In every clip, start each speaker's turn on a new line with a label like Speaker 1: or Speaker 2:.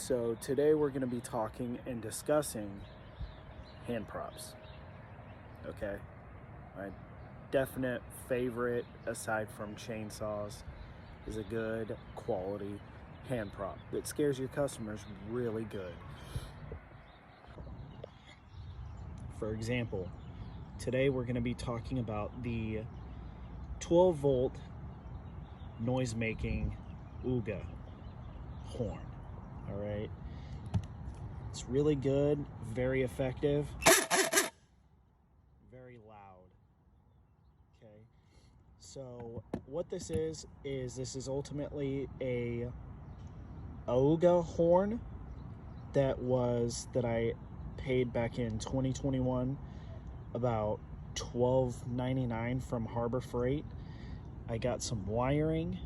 Speaker 1: So today we're going to be talking and discussing hand props. Okay, my definite favorite aside from chainsaws is a good quality hand prop that scares your customers really good. For example, today we're going to be talking about the 12-volt noise-making Ooga horn. All right, it's really good, very effective, very loud. Okay, so what this is this is ultimately a Ooga horn that I paid back in 2021 about $12.99 from Harbor Freight. I got some wiring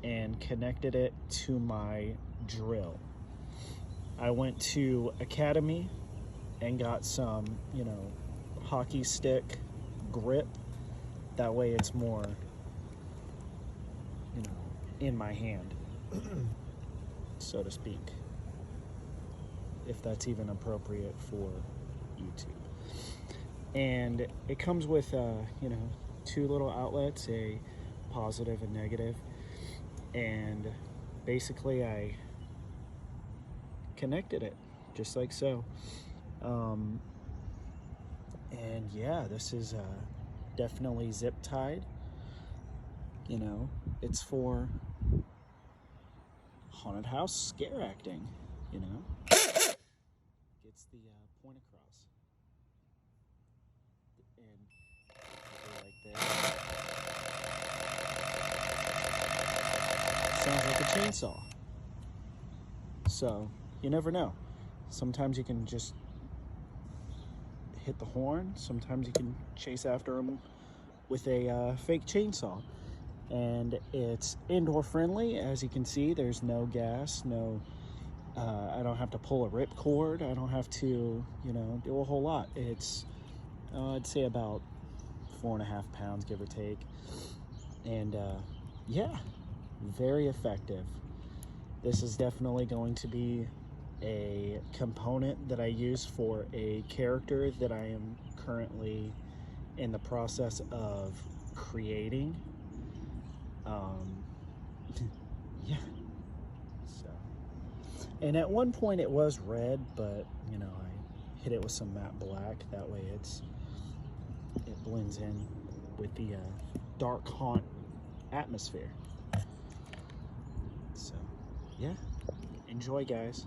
Speaker 1: and connected it to my drill. I went to Academy and got some, hockey stick grip. That way it's more, in my hand, so to speak, if that's even appropriate for YouTube. And it comes with, two little outlets, a positive and negative. And basically I connected it just like so. And yeah, this is definitely zip tied. It's for haunted house scare acting, gets the point across. And like this. Sounds like a chainsaw. So you never know. Sometimes you can just hit the horn. Sometimes you can chase after them with a fake chainsaw. And it's indoor friendly. As you can see, there's no gas, I don't have to pull a rip cord. I don't have to, do a whole lot. It's, I'd say about 4.5 pounds, give or take. And yeah, very effective. This is definitely going to be a component that I use for a character that I am currently in the process of creating. Yeah. So, and at one point it was red, but I hit it with some matte black. That way it blends in with the dark haunt atmosphere. So, yeah, enjoy, guys.